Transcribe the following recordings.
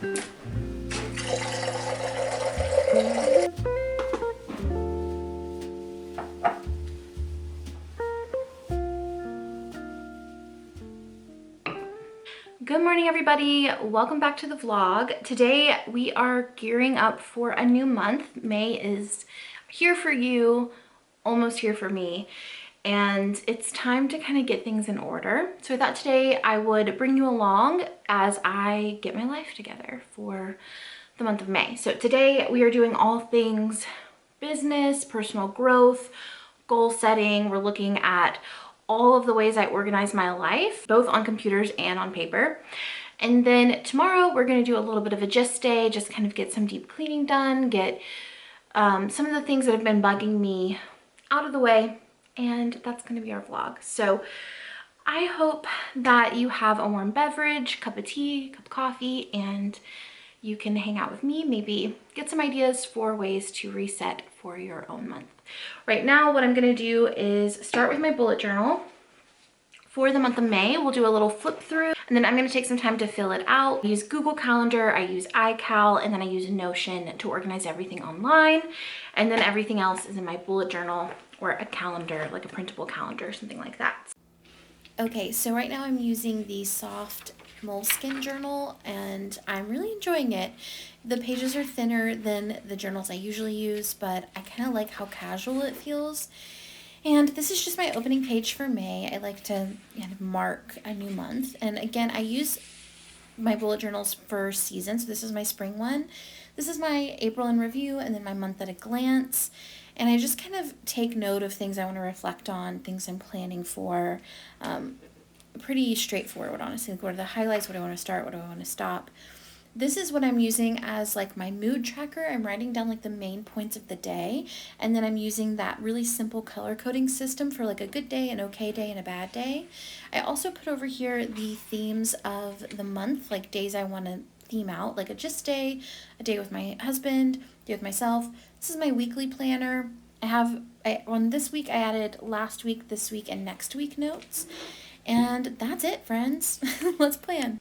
Good morning, everybody. Welcome back to the vlog. Today we are gearing up for a new month. May is here for you, almost here for me, and it's time to kind of get things in order. So I thought today I would bring you along as I get my life together for the month of May. So today we are doing all things business, personal growth, goal setting. We're looking at all of the ways I organize my life, both on computers and on paper. And then tomorrow we're going to do a little bit of a GYST day, just kind of get some deep cleaning done, get some of the things that have been bugging me out of the way, and that's going to be our vlog. So I hope that you have a warm beverage, cup of tea, cup of coffee, and you can hang out with me, maybe get some ideas for ways to reset for your own month. Right now, what I'm gonna do is start with my bullet journal. For the month of May, we'll do a little flip through, and then I'm gonna take some time to fill it out. I use Google Calendar, I use iCal, and then I use Notion to organize everything online. And then everything else is in my bullet journal or a calendar, like a printable calendar, something like that. Okay, so right now I'm using the soft moleskin journal and I'm really enjoying it. The pages are thinner than the journals I usually use, but I kind of like how casual it feels. And this is just my opening page for May. I like to kind of mark a new month. And again, I use my bullet journals for season. So this is my spring one. This is my April in review, and then my month at a glance. And I just kind of take note of things I want to reflect on, things I'm planning for. Pretty straightforward, honestly. Like, what are the highlights? What do I want to start? What do I want to stop? This is what I'm using as like my mood tracker. I'm writing down like the main points of the day, and then I'm using that really simple color coding system for like a good day, an okay day, and a bad day. I also put over here the themes of the month, like days I want to theme out, like a GYST day, a day with my husband, a day with myself. This is my weekly planner. On this week I added last week, this week, and next week notes. And that's it, friends. Let's plan.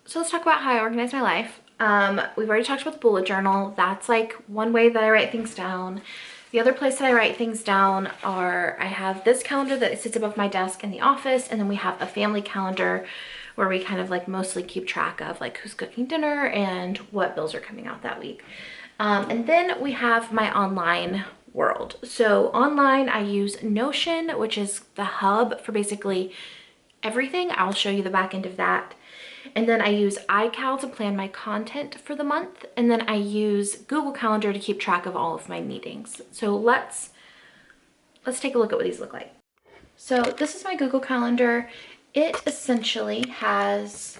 So let's talk about how I organize my life. We've already talked about the bullet journal. That's like one way that I write things down. The other place that I write things down I have this calendar that sits above my desk in the office, and then we have a family calendar where we kind of like mostly keep track of like who's cooking dinner and what bills are coming out that week. And then we have my online world. So online I use Notion, which is the hub for basically everything. I'll show you the back end of that. And then I use iCal to plan my content for the month. And then I use Google Calendar to keep track of all of my meetings. So let's take a look at what these look like. So this is my Google Calendar. It essentially has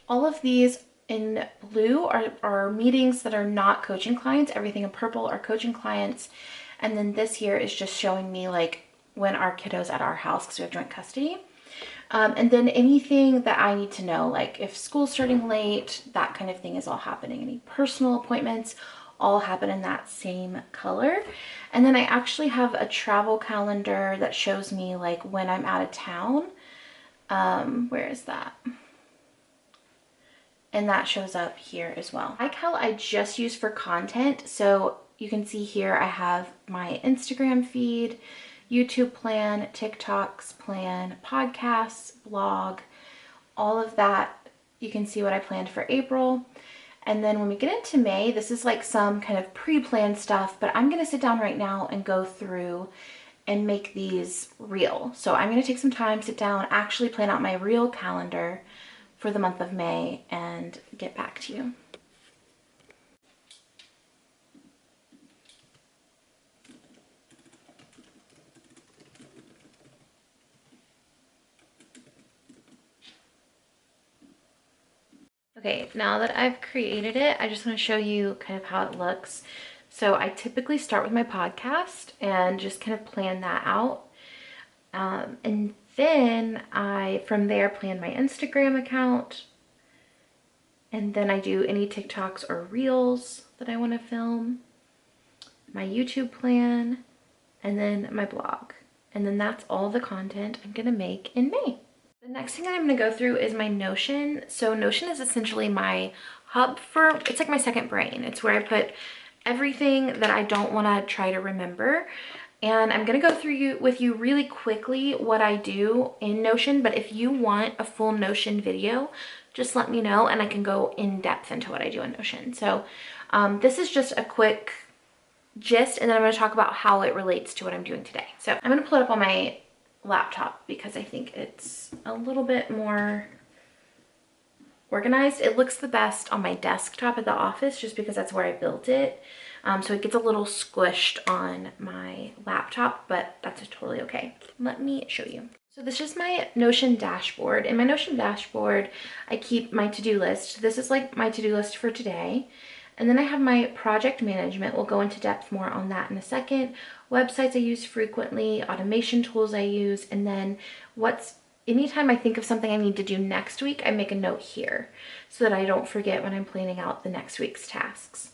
all of these in blue are meetings that are not coaching clients. Everything in purple are coaching clients. And then this here is just showing me like when our kiddo's at our house because we have joint custody. And then anything that I need to know, like if school's starting late, that kind of thing is all happening. Any personal appointments all happen in that same color. And then I actually have a travel calendar that shows me like when I'm out of town. Where is that? And that shows up here as well. iCal I just use for content. So you can see here I have my Instagram feed, YouTube plan, TikToks plan, podcasts, blog, all of that. You can see what I planned for April. And then when we get into May, this is like some kind of pre-planned stuff, but I'm gonna sit down right now and go through and make these real. So I'm gonna take some time, sit down, actually plan out my real calendar for the month of May and get back to you. Okay, now that I've created it, I just want to show you kind of how it looks. So I typically start with my podcast and just kind of plan that out. And then I, from there, plan my Instagram account. And then I do any TikToks or Reels that I want to film. my YouTube plan, and then my blog. And then that's all the content I'm gonna make in May. The next thing that I'm gonna go through is my Notion. So Notion is essentially my hub for, it's like my second brain. It's where I put everything that I don't wanna try to remember. And I'm gonna go through with you really quickly what I do in Notion, but if you want a full Notion video, just let me know and I can go in depth into what I do in Notion. So this is just a quick gist, and then I'm going to talk about how it relates to what I'm doing today. So I'm going to pull it up on my laptop because I think it's a little bit more organized. It looks the best on my desktop at the office just because that's where I built it. So it gets a little squished on my laptop, but that's totally okay. Let me show you. So this is my Notion dashboard. In my Notion dashboard, I keep my to-do list. This is like my to-do list for today. And then I have my project management. We'll go into depth more on that in a second. Websites I use frequently, automation tools I use, and then anytime I think of something I need to do next week, I make a note here so that I don't forget when I'm planning out the next week's tasks.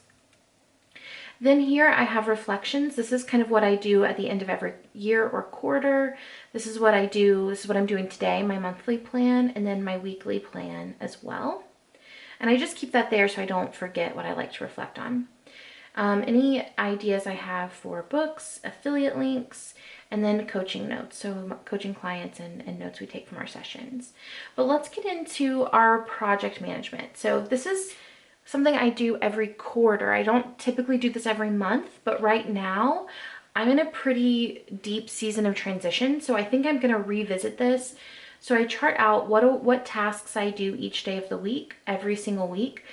Then here I have reflections. This is kind of what I do at the end of every year or quarter. This is what I do. This is what I'm doing today, my monthly plan, and then my weekly plan as well. And I just keep that there so I don't forget what I like to reflect on. Any ideas I have for books, affiliate links, and then coaching notes. So coaching clients and notes we take from our sessions. But let's get into our project management. So this is something I do every quarter. I don't typically do this every month, but right now I'm in a pretty deep season of transition. So I think I'm gonna revisit this. So I chart out what tasks I do each day of the week, every single week.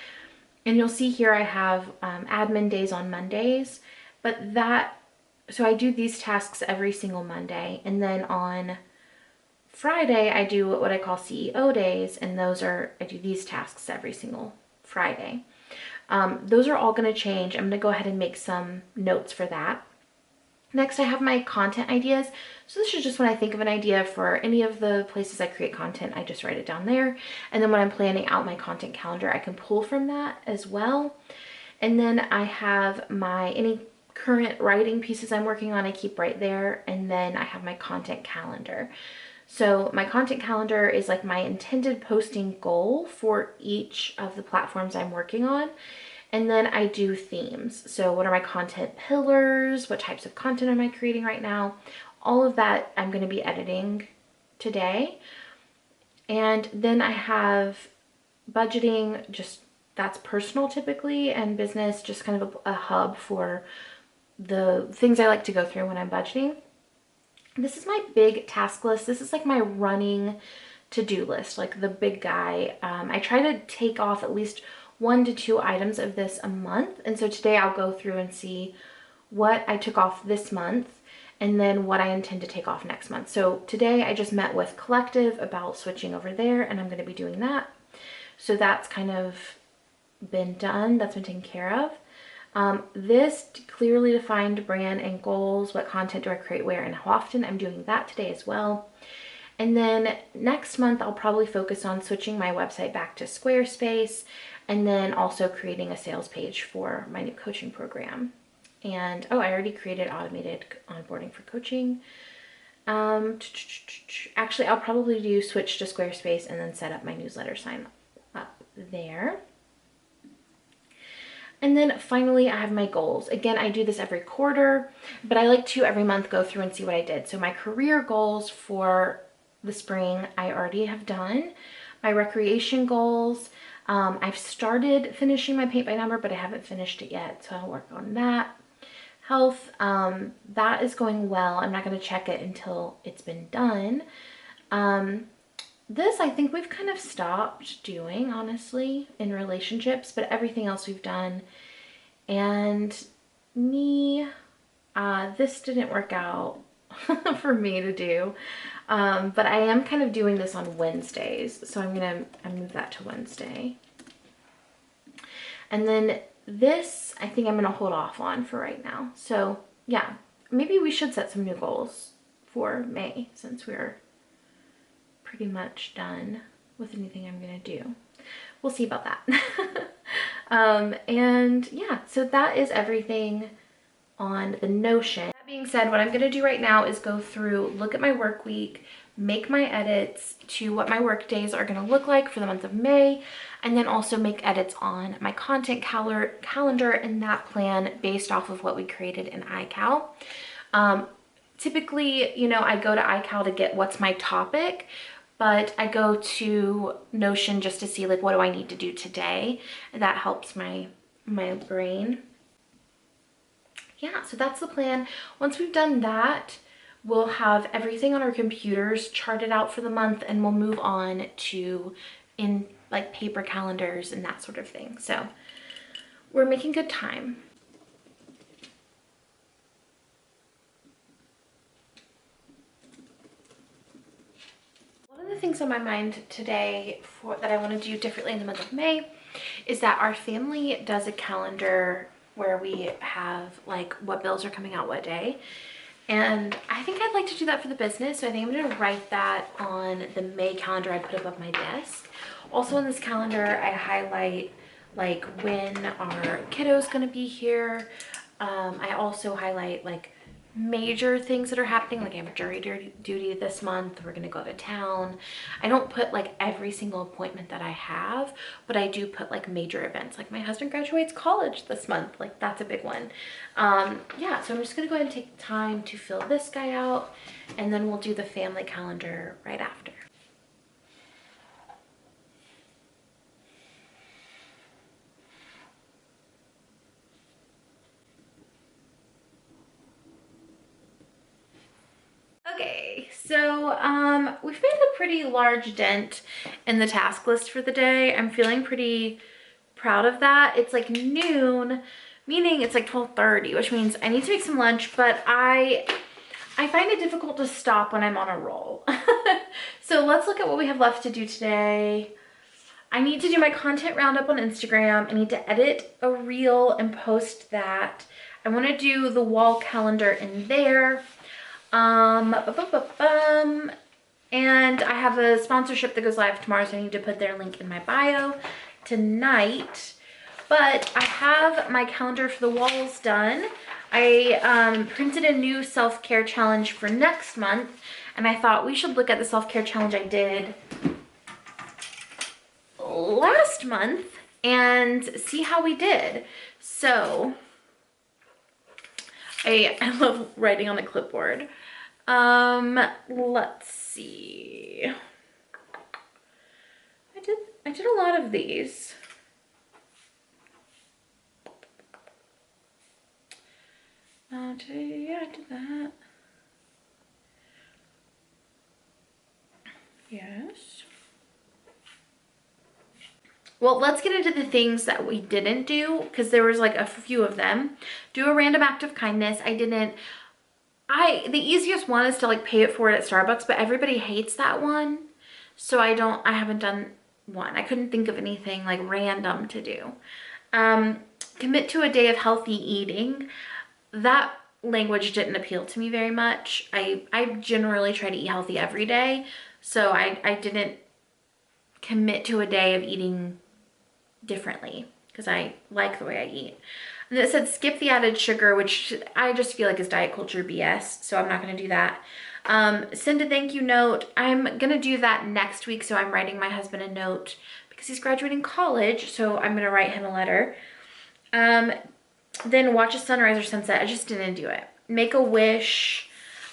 And you'll see here I have admin days on Mondays, so I do these tasks every single Monday. And then on Friday, I do what I call CEO days, and I do these tasks every single Friday. Those are all gonna change. I'm gonna go ahead and make some notes for that. Next, I have my content ideas. So this is just when I think of an idea for any of the places I create content, I just write it down there. And then when I'm planning out my content calendar, I can pull from that as well. And then I have any current writing pieces I'm working on, I keep right there. And then I have my content calendar. So my content calendar is like my intended posting goal for each of the platforms I'm working on. And then I do themes. So what are my content pillars? What types of content am I creating right now? All of that I'm going to be editing today. And then I have budgeting, just that's personal typically, and business, just kind of a hub for the things I like to go through when I'm budgeting. This is my big task list. This is like my running to-do list, like the big guy. I try to take off at least 1 to 2 items of this a month. And so today I'll go through and see what I took off this month and then what I intend to take off next month. So today I just met with Collective about switching over there, and I'm going to be doing that. So that's kind of been done. That's been taken care of. This clearly defined brand and goals. What content do I create where and how often? I'm doing that today as well. And then next month I'll probably focus on switching my website back to Squarespace, and then also creating a sales page for my new coaching program. And I already created automated onboarding for coaching. Actually, I'll probably switch to Squarespace and then set up my newsletter sign up there. And then finally, I have my goals. Again, I do this every quarter, but I like to every month go through and see what I did. So my career goals for the spring, I already have done. My recreation goals, I've started finishing my paint by number, but I haven't finished it yet, so I'll work on that. Health, that is going well. I'm not going to check it until it's been done. This I think we've kind of stopped doing, honestly, in relationships, but everything else we've done. And this didn't work out for me to do. But I am kind of doing this on Wednesdays, so I move that to Wednesday. And then this, I think I'm gonna hold off on for right now. So yeah, maybe we should set some new goals for May since we're pretty much done with anything I'm gonna do. We'll see about that. And yeah, so that is everything on the Notion. That being said, what I'm gonna do right now is go through, look at my work week, make my edits to what my work days are gonna look like for the month of May, and then also make edits on my content calendar and that plan based off of what we created in iCal. Typically, you know, I go to iCal to get what's my topic, but I go to Notion just to see like, what do I need to do today? And that helps my brain. Yeah, so that's the plan. Once we've done that, we'll have everything on our computers charted out for the month, and we'll move on to in like paper calendars and that sort of thing. So we're making good time. One of the things on my mind today that I want to do differently in the month of May is that our family does a calendar where we have like what bills are coming out what day. And I think I'd like to do that for the business. So I think I'm gonna write that on the May calendar I put above my desk. Also in this calendar, I highlight like when our kiddo's gonna be here. I also highlight like major things that are happening, like I have jury duty this month, we're gonna go to town. I don't put like every single appointment that I have, but I do put like major events, like my husband graduates college this month, like that's a big one. Yeah, so I'm just gonna go ahead and take time to fill this guy out, and then we'll do the family calendar right after. Okay, so we've made a pretty large dent in the task list for the day. I'm feeling pretty proud of that. It's like noon, meaning it's like 12:30, which means I need to make some lunch, but I find it difficult to stop when I'm on a roll. So let's look at what we have left to do today. I need to do my content roundup on Instagram. I need to edit a reel and post that. I want to do the wall calendar in there. And I have a sponsorship that goes live tomorrow, so I need to put their link in my bio tonight. But I have my calendar for the walls done. I printed a new self-care challenge for next month, and I thought we should look at the self-care challenge I did last month and see how we did. So I love writing on a clipboard. Let's see. I did a lot of these. Yeah, I did that. Yes. Well, let's get into the things that we didn't do, because there was like a few of them. Do a random act of kindness. The easiest one is to like pay it forward at Starbucks, but everybody hates that one. So I haven't done one. I couldn't think of anything like random to do. Commit to a day of healthy eating. That language didn't appeal to me very much. I generally try to eat healthy every day. So I didn't commit to a day of eating differently because I like the way I eat. And it said skip the added sugar, which I just feel like is diet culture BS, so I'm not going to do that. Send a thank you note. I'm going to do that next week, so I'm writing my husband a note because he's graduating college, so I'm going to write him a letter. Then watch a sunrise or sunset. I just didn't do it. Make a wish.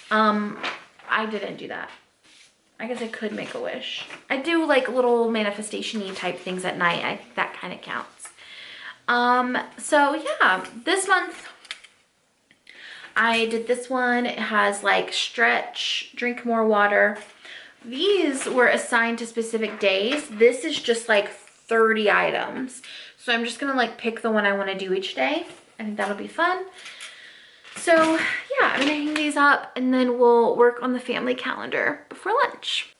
I didn't do that. I guess I could make a wish. I do like little manifestation-y type things at night. That kind of counts. So yeah, this month I did this one. It has like stretch, drink more water. These were assigned to specific days. This is just like 30 items. So I'm just gonna like pick the one I want to do each day. I think that'll be fun. So yeah, I'm gonna hang these up and then we'll work on the family calendar before lunch.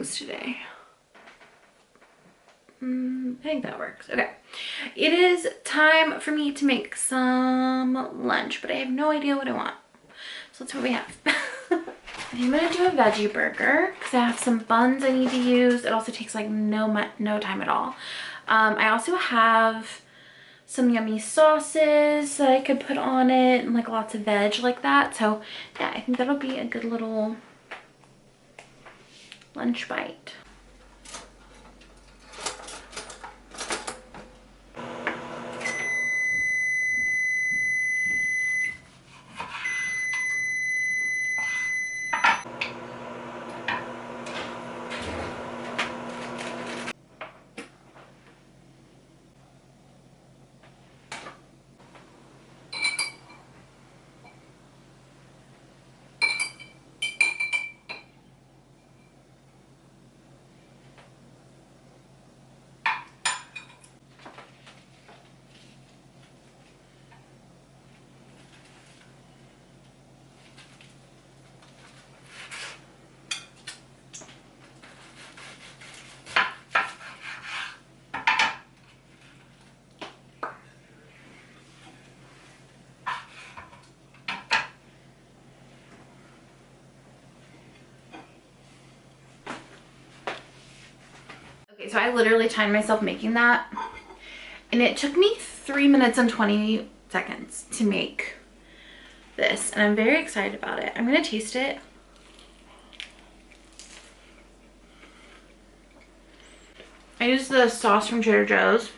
things today. I think that works. Okay. It is time for me to make some lunch, but I have no idea what I want. So let's see what we have. I'm gonna do a veggie burger because I have some buns I need to use. It also takes like no time at all. I also have some yummy sauces that I could put on it and like lots of veg like that. So yeah, I think that'll be a good little lunch bite. Okay, so I literally timed myself making that, and it took me 3 minutes and 20 seconds to make this, and I'm very excited about it. I'm gonna taste it. I used the sauce from Trader Joe's,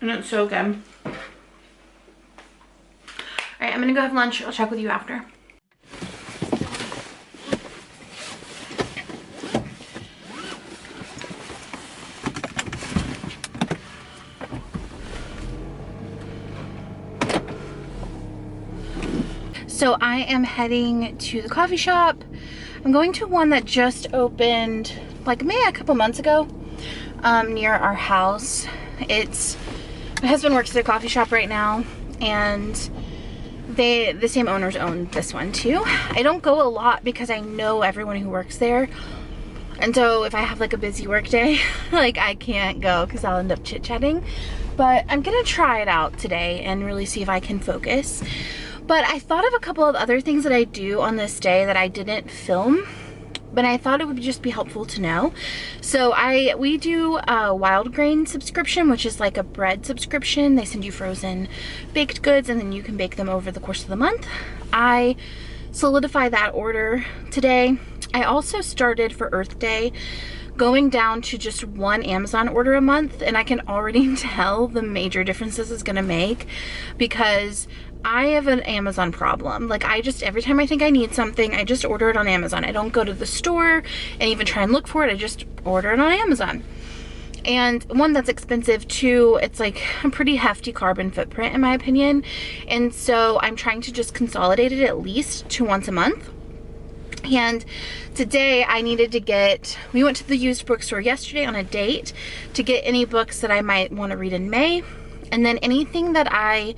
and it's so good. All right, I'm gonna go have lunch. I'll check with you after. So I am heading to the coffee shop. I'm going to one that just opened like maybe a couple months ago near our house. My husband works at a coffee shop right now, and the same owners own this one too. I don't go a lot because I know everyone who works there, and so if I have like a busy work day, like I can't go because I'll end up chit-chatting. But I'm gonna try it out today and really see if I can focus. But I thought of a couple of other things that I do on this day that I didn't film, but I thought it would just be helpful to know. So we do a wild grain subscription, which is like a bread subscription. They send you frozen baked goods and then you can bake them over the course of the month. I solidified that order today. I also started for Earth Day going down to just one Amazon order a month, and I can already tell the major differences this is gonna make, because I have an Amazon problem. Like every time I think I need something, I just order it on Amazon. I don't go to the store and even try and look for it. I just order it on Amazon. And one, that's expensive. Two, it's like a pretty hefty carbon footprint in my opinion. And so I'm trying to just consolidate it at least to once a month. And today I needed to we went to the used bookstore yesterday on a date to get any books that I might want to read in May. And then anything that I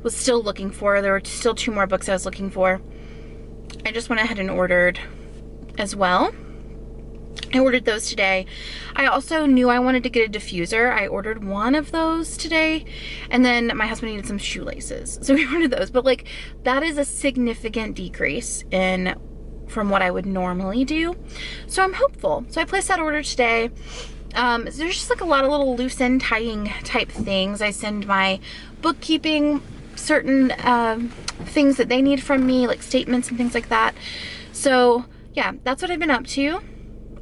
was still looking for, there were still 2 more books I was looking for, I just went ahead and ordered as well. I ordered those today. I also knew I wanted to get a diffuser. I ordered one of those today, and then my husband needed some shoelaces, so we ordered those. But like, that is a significant decrease from what I would normally do, so I'm hopeful. So I placed that order today. There's just like a lot of little loose end tying type things. I send my bookkeeping certain things that they need from me, like statements and things like that. So yeah, that's what I've been up to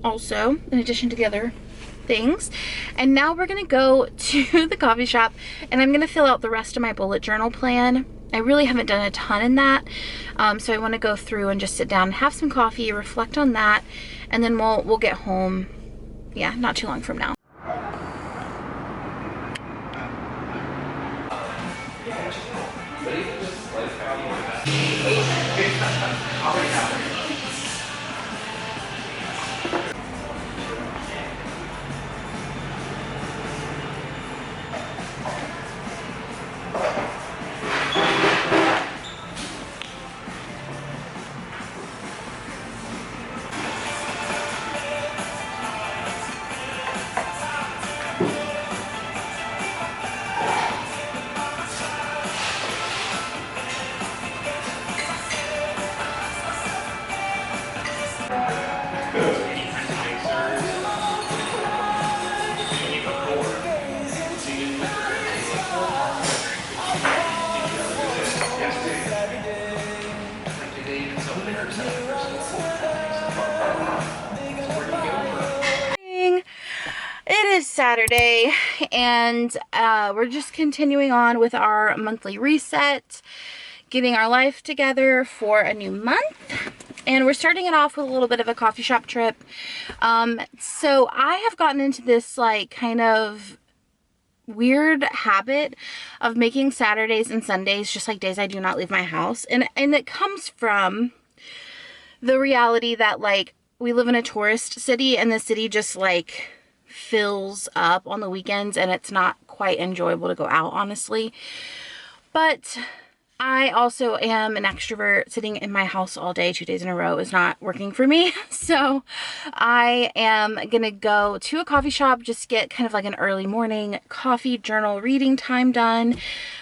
also, in addition to the other things. And now we're gonna go to the coffee shop, and I'm gonna fill out the rest of my bullet journal plan. I really haven't done a ton in that, so I want to go through and just sit down and have some coffee, reflect on that, and then we'll get home, yeah, not too long from now. Saturday, and we're just continuing on with our monthly reset, getting our life together for a new month. And we're starting it off with a little bit of a coffee shop trip. So I have gotten into this like kind of weird habit of making Saturdays and Sundays just like days I do not leave my house. And it comes from the reality that like we live in a tourist city, and the city just like fills up on the weekends, and it's not quite enjoyable to go out, honestly. But I also am an extrovert. Sitting in my house all day 2 days in a row is not working for me. So I am gonna go to a coffee shop, just get kind of like an early morning coffee journal reading time done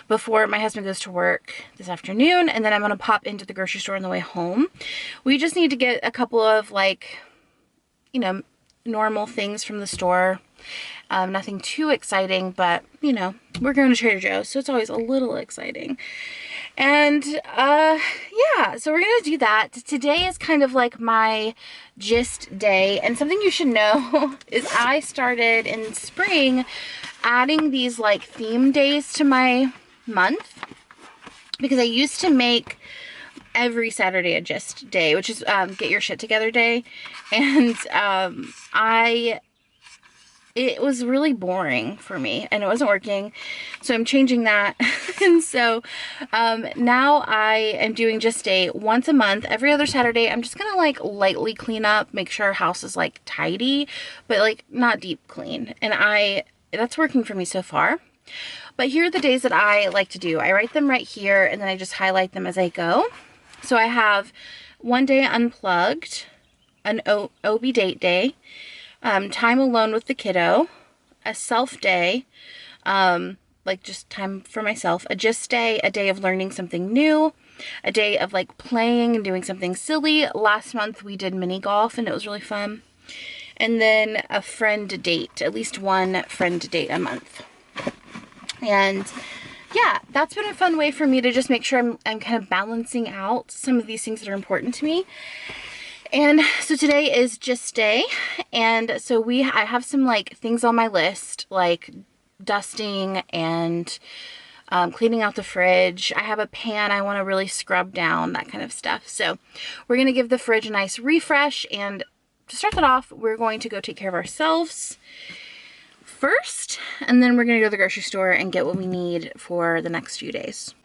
before my husband goes to work this afternoon. And then I'm gonna pop into the grocery store on the way home. We just need to get a couple of like, you know, normal things from the store. Nothing too exciting, but you know, we're going to Trader Joe's, so it's always a little exciting. And yeah, so we're gonna do that. Today is kind of like my GYST day, and something you should know is I started in spring adding these like theme days to my month, because I used to make every Saturday a GYST day, which is get your shit together day, and it was really boring for me and it wasn't working, so I'm changing that. And so now I am doing GYST day once a month. Every other Saturday I'm just gonna like lightly clean up, make sure our house is like tidy, but like not deep clean, and that's working for me so far. But here are the days that I like to do. I write them right here and then I just highlight them as I go. So I have one day unplugged, an OB date day, time alone with the kiddo, a self day, like just time for myself, a GYST day, a day of learning something new, a day of like playing and doing something silly. Last month we did mini golf and it was really fun. And then a friend date, at least one friend date a month. And yeah, that's been a fun way for me to just make sure I'm kind of balancing out some of these things that are important to me. And so today is GYST day, and so I have some like things on my list, like dusting and cleaning out the fridge. I have a pan I want to really scrub down, that kind of stuff. So we're going to give the fridge a nice refresh, and to start that off, we're going to go take care of ourselves first, and then we're going to go to the grocery store and get what we need for the next few days.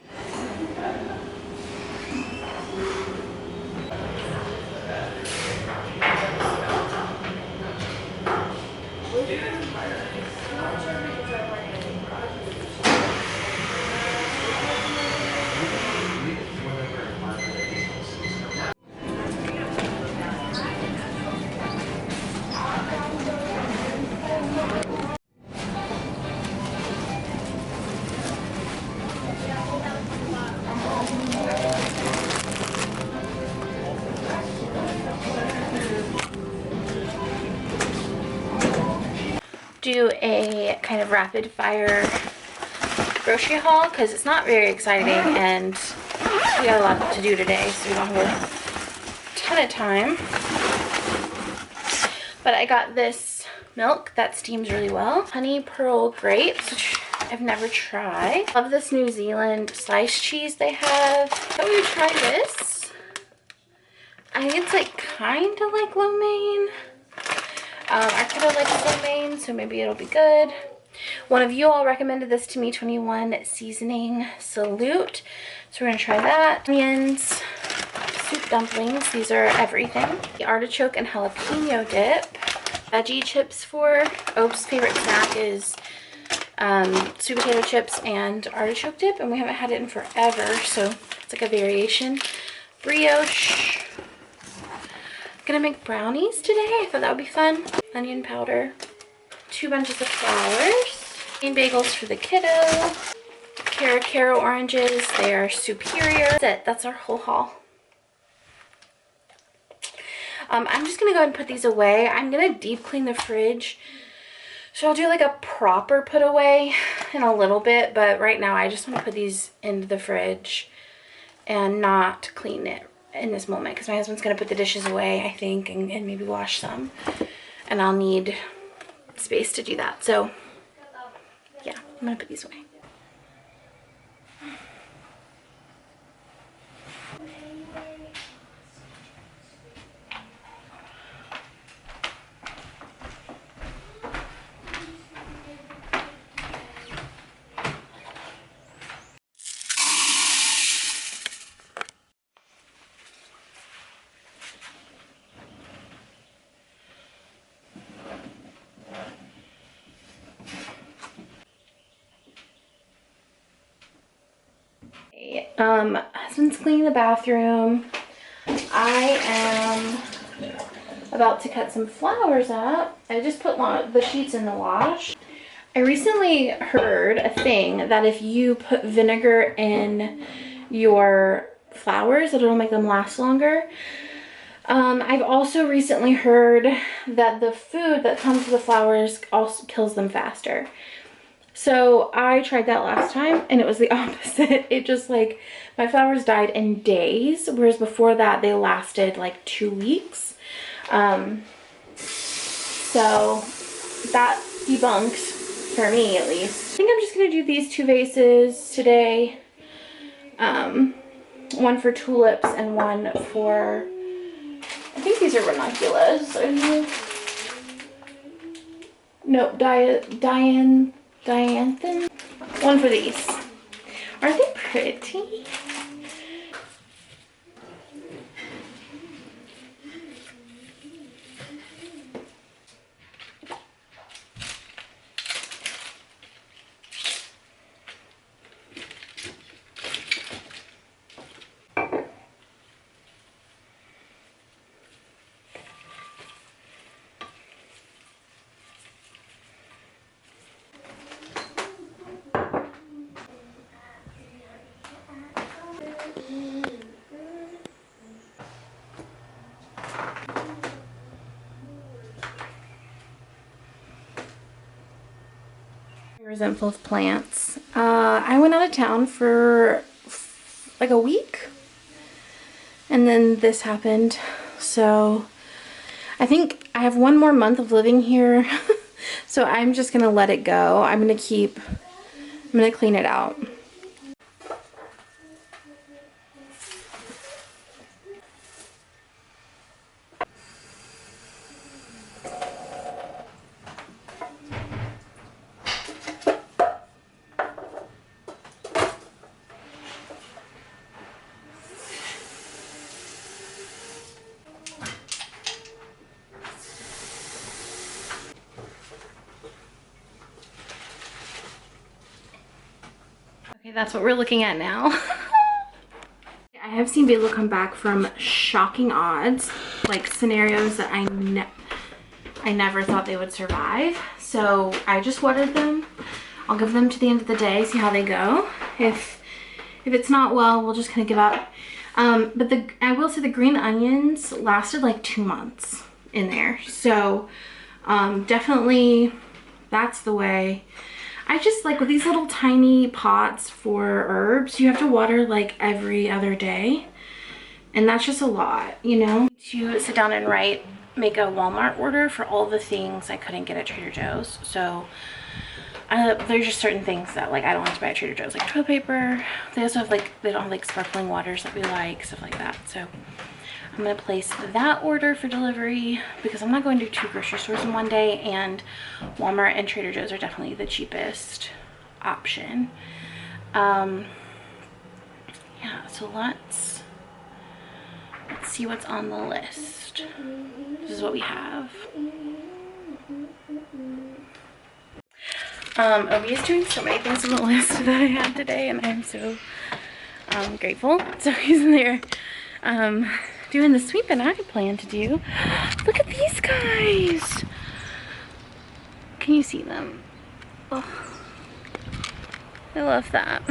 Do a kind of rapid fire grocery haul because it's not very exciting and we got a lot to do today, so we don't have a ton of time. But I got this milk that steams really well, honey pearl grapes, which I've never tried. Love this New Zealand sliced cheese they have. Thought we would try this. I think it's like kind of like lo mein. I kind of like lo mein, so maybe it'll be good. One of you all recommended this to me, 21 seasoning salute. So we're gonna try that. Onions, soup dumplings, these are everything. The artichoke and jalapeno dip. Veggie chips for Ope's favorite snack is sweet potato chips and artichoke dip, and we haven't had it in forever, so it's like a variation. Brioche. Gonna make brownies today. I thought that would be fun. Onion powder, 2 bunches of flowers, green bagels for the kiddo, Caro oranges. They are superior. That's it. That's our whole haul. I'm just gonna go ahead and put these away. I'm gonna deep clean the fridge, so I'll do like a proper put away in a little bit, but right now I just want to put these into the fridge and not clean it in this moment because my husband's gonna put the dishes away, I think, and maybe wash some, and I'll need space to do that. So yeah, I'm gonna put these away. Husband's cleaning the bathroom. I am about to cut some flowers up. I just put the sheets in the wash. I recently heard a thing that if you put vinegar in your flowers, it'll make them last longer. I've also recently heard that the food that comes with the flowers also kills them faster. So I tried that last time and it was the opposite. It just like, my flowers died in days, whereas before that they lasted like 2 weeks. So that debunks, for me at least. I think I'm just gonna do these 2 vases today. One for tulips and one for, I think these are ranunculus. Are you? Nope, dianthan. One for these. Aren't they pretty? Resentful of plants. I went out of town for like a week and then this happened. So I think I have 1 more month of living here. So I'm just gonna let it go. I'm gonna clean it out. Okay, that's what we're looking at now. I have seen people come back from shocking odds, like scenarios that I never thought they would survive. So I just watered them. I'll give them to the end of the day, see how they go. If it's not well, we'll just kind of give up. But I will say the green onions lasted like 2 months in there. So definitely that's the way. I just like with these little tiny pots for herbs, you have to water like every other day. And that's just a lot, you know? To sit down and make a Walmart order for all the things I couldn't get at Trader Joe's. So there's just certain things that like I don't have to buy at Trader Joe's, like toilet paper. They also have like, they don't have like sparkling waters that we like, stuff like that. So I'm gonna place that order for delivery because I'm not going to 2 grocery stores in one day, and Walmart and Trader Joe's are definitely the cheapest option. Yeah, so let's see what's on the list. This is what we have. Obi is doing so many things on the list that I had today, and I'm so grateful. So he's in there doing the sweeping I plan to do. Look at these guys. Can you see them? Oh, I love that.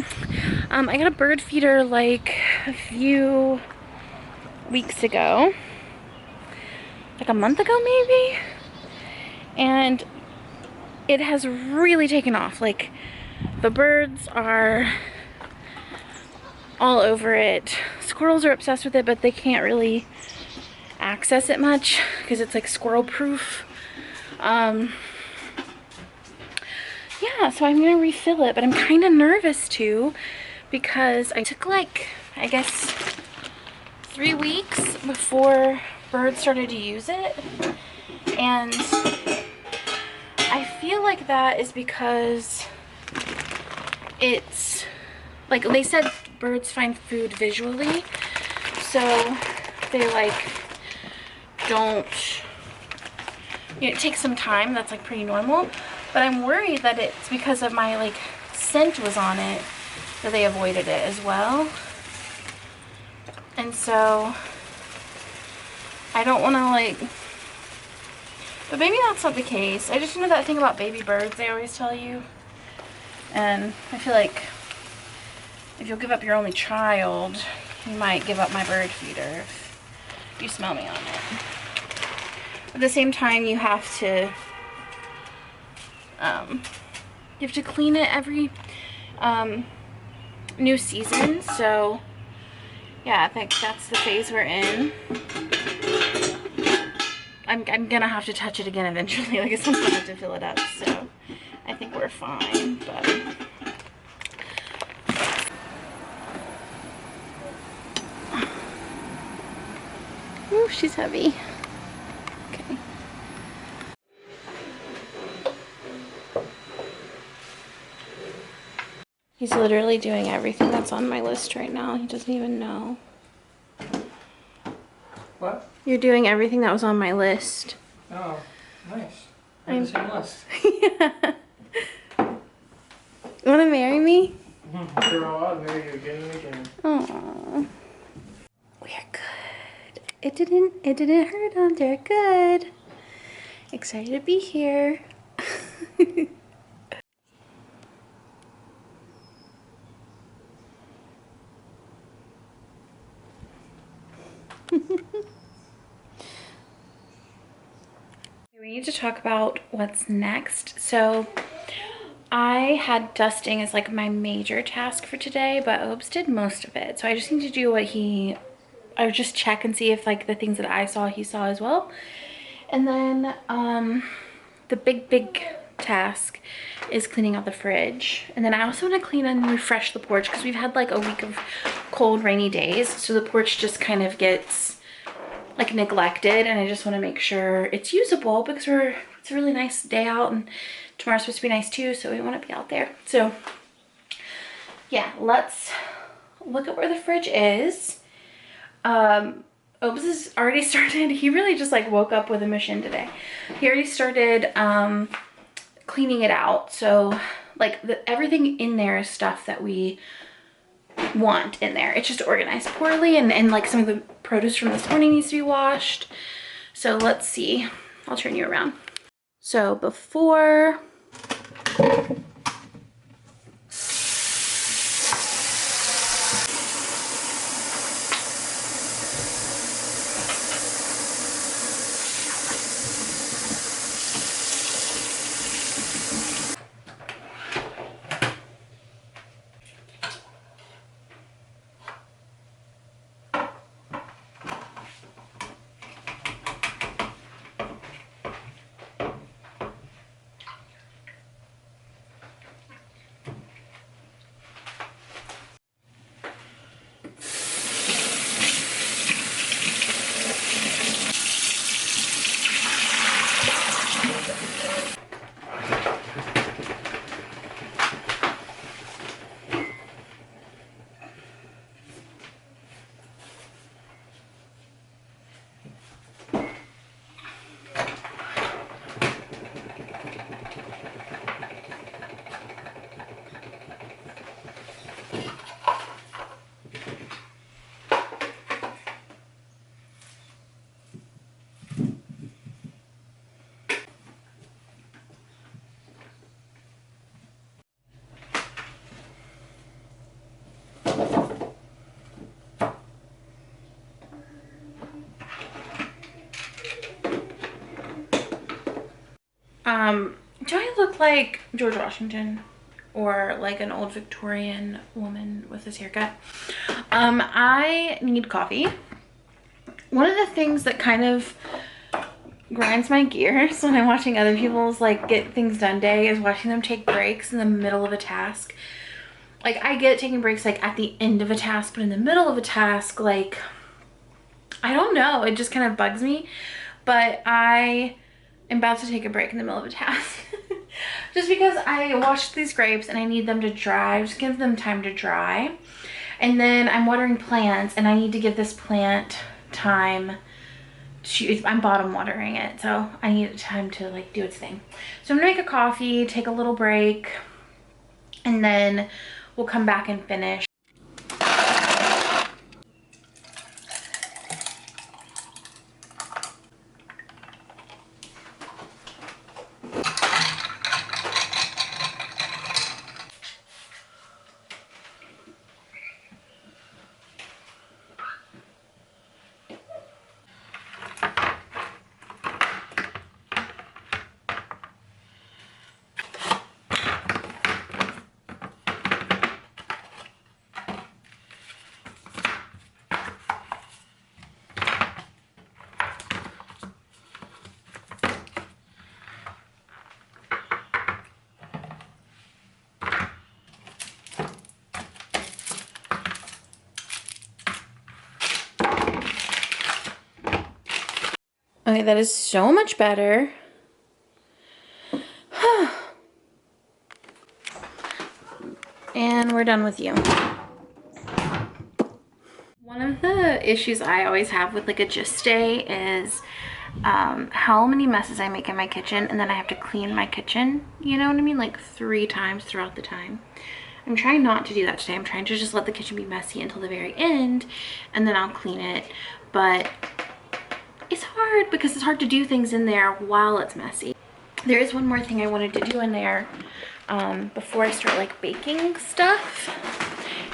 I got a bird feeder like a few weeks ago, like a month ago maybe, and it has really taken off. Like the birds are all over it. Squirrels are obsessed with it, but they can't really access it much because it's like squirrel proof. yeah, so I'm gonna refill it, but I'm kind of nervous too because I took like, I guess, 3 weeks before birds started to use it. And I feel like that is because it's, like they said, birds find food visually. So they like don't, you know, it takes some time. That's like pretty normal. But I'm worried that it's because of my like scent was on it that they avoided it as well. And so I don't want to like, but maybe that's not the case. I just know that thing about baby birds they always tell you. And I feel like if you'll give up your only child, you might give up my bird feeder if you smell me on it. At the same time, you have to clean it every new season. So yeah, I think that's the phase we're in. I'm gonna have to touch it again eventually. Like, at some point I have to fill it up. So I think we're fine. But ooh, she's heavy. Okay. He's literally doing everything that's on my list right now. He doesn't even know. What? You're doing everything that was on my list. Oh, nice. We're the same list. Yeah. Want to marry me? Girl, I'll marry you again and again. Aww. We are good. It didn't hurt him. They're good. Excited to be here. We need to talk about what's next. So I had dusting as like my major task for today, but Obes did most of it. So I just need to do what I would just check and see if like the things that I saw, he saw as well. And then the big task is cleaning out the fridge. And then I also want to clean and refresh the porch because we've had like a week of cold, rainy days. So the porch just kind of gets like neglected, and I just want to make sure it's usable because it's a really nice day out, and tomorrow's supposed to be nice too, so we want to be out there. So yeah, let's look at where the fridge is. Obes has already started. He really just like woke up with a mission today. He already started cleaning it out. So like everything in there is stuff that we want in there. It's just organized poorly, and like some of the produce from this morning needs to be washed. So let's see. I'll turn you around. So before do I look like George Washington or like an old Victorian woman with this haircut? I need coffee. One of the things that kind of grinds my gears when I'm watching other people's like get things done day is watching them take breaks in the middle of a task. Like I get taking breaks like at the end of a task, but in the middle of a task, like, I don't know, it just kind of bugs me. But I am about to take a break in the middle of a task. Just because I washed these grapes and I need them to dry, just give them time to dry. And then I'm watering plants and I need to give this plant time. I'm bottom watering it, so I need time to like do its thing. So I'm gonna make a coffee, take a little break, and then we'll come back and finish. Okay, that is so much better. And we're done with you. One of the issues I always have with like a GYST day is how many messes I make in my kitchen, and then I have to clean my kitchen, you know what I mean? Like 3 times throughout the time. I'm trying not to do that today. I'm trying to just let the kitchen be messy until the very end, and then I'll clean it. But it's hard because it's hard to do things in there while it's messy. There is one more thing I wanted to do in there before I start like baking stuff,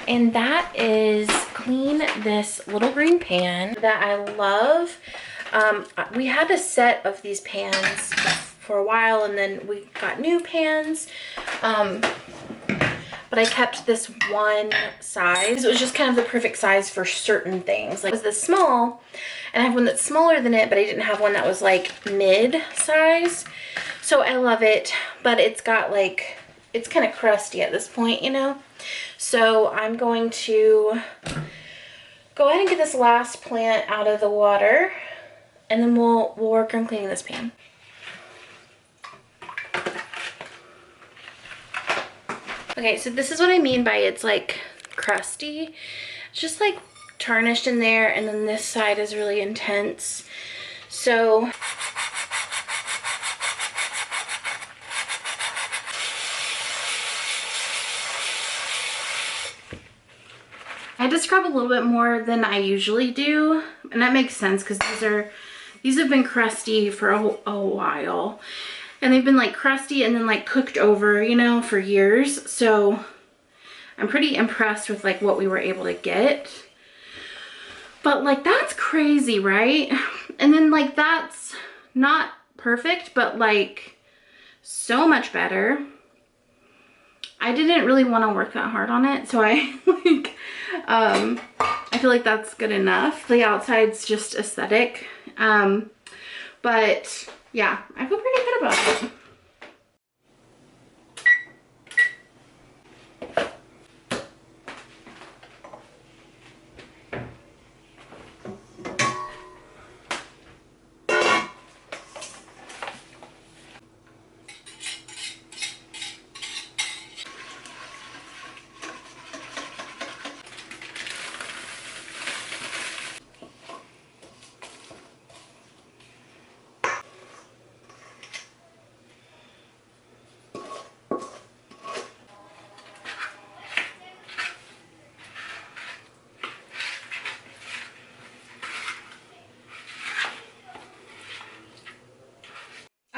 and that is clean this little green pan that I love. We had a set of these pans for a while, and then we got new pans, but I kept this one size. It was just kind of the perfect size for certain things. Like it was this small, and I have one that's smaller than it, but I didn't have one that was like mid-size. So I love it, but it's got like, it's kind of crusty at this point, you know? So I'm going to go ahead and get this last plant out of the water, and then we'll work on cleaning this pan. Okay, so this is what I mean by it's like crusty. It's just like tarnished in there, and then this side is really intense. So I had to scrub a little bit more than I usually do, and that makes sense because these have been crusty for a while. And they've been like crusty and then like cooked over, you know, for years. So I'm pretty impressed with like what we were able to get. But like that's crazy, right? And then like that's not perfect, but like so much better. I didn't really want to work that hard on it, so I like I feel like that's good enough. The outside's just aesthetic. But yeah, I feel pretty good about it.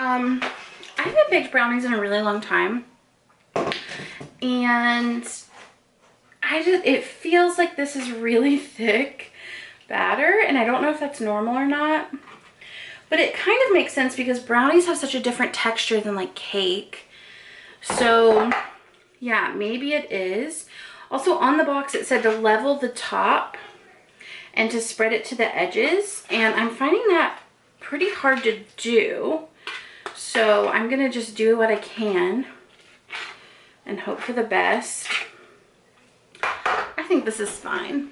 I haven't baked brownies in a really long time, and it feels like this is really thick batter, and I don't know if that's normal or not, but it kind of makes sense because brownies have such a different texture than like cake. So yeah, maybe it is. Also on the box it said to level the top and to spread it to the edges, and I'm finding that pretty hard to do. So I'm gonna just do what I can and hope for the best. I think this is fine.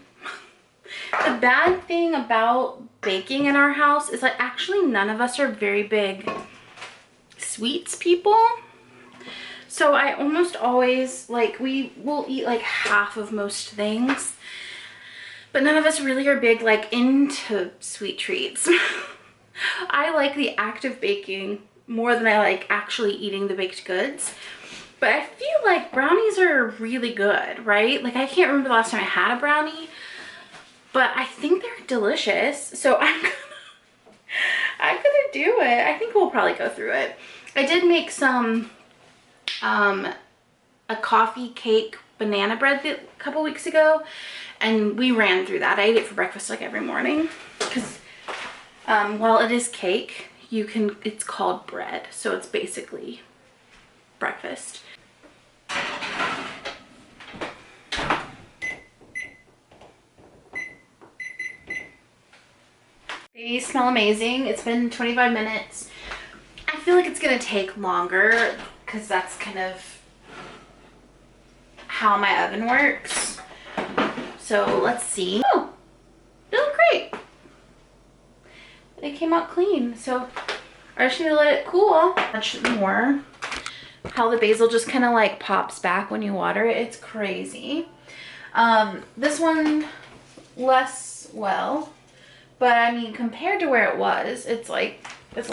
The bad thing about baking in our house is like actually none of us are very big sweets people. So I almost always, like, we will eat like half of most things, but none of us really are big like into sweet treats. I like the act of baking more than I like actually eating the baked goods. But I feel like brownies are really good, right? Like I can't remember the last time I had a brownie, but I think they're delicious. So I'm gonna do it. I think we'll probably go through it. I did make some a coffee cake banana bread a couple weeks ago, and we ran through that. I ate it for breakfast like every morning because while it is cake, it's called bread, so it's basically breakfast. They smell amazing. It's been 25 minutes. I feel like it's gonna take longer because that's kind of how my oven works. So let's see. Oh, they look great. They came out clean. So I'm just gonna let it cool much more. How the basil just kind of like pops back when you water it. It's crazy. This one less well, but I mean compared to where it was, it's a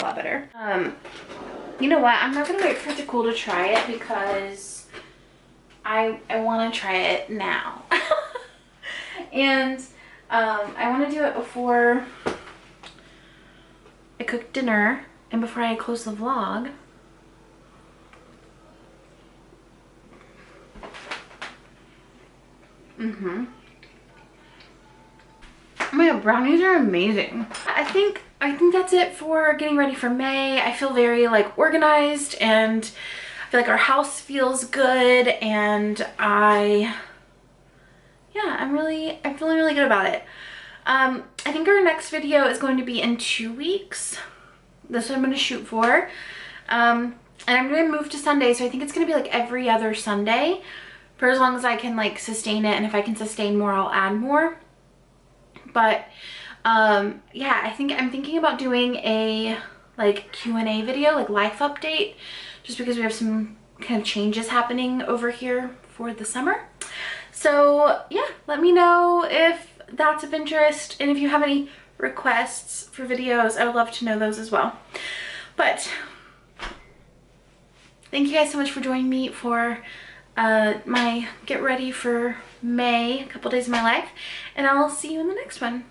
lot better. You know what? I'm not gonna wait for it to cool to try it because I want to try it now. And I want to do it before I cook dinner and before I close the vlog. Oh my god, brownies are amazing. I think that's it for getting ready for May. I feel very like organized, and I feel like our house feels good, and I'm feeling really good about it. I think our next video is going to be in 2 weeks. That's what I'm going to shoot for. And I'm going to move to Sunday, so I think it's going to be like every other Sunday for as long as I can like sustain it, and if I can sustain more, I'll add more. But yeah, I'm thinking about doing a like Q&A video, like life update, just because we have some kind of changes happening over here for the summer. So yeah, let me know if that's of interest, and if you have any requests for videos, I would love to know those as well. But thank you guys so much for joining me for my get ready for May, a couple days of my life, and I'll see you in the next one.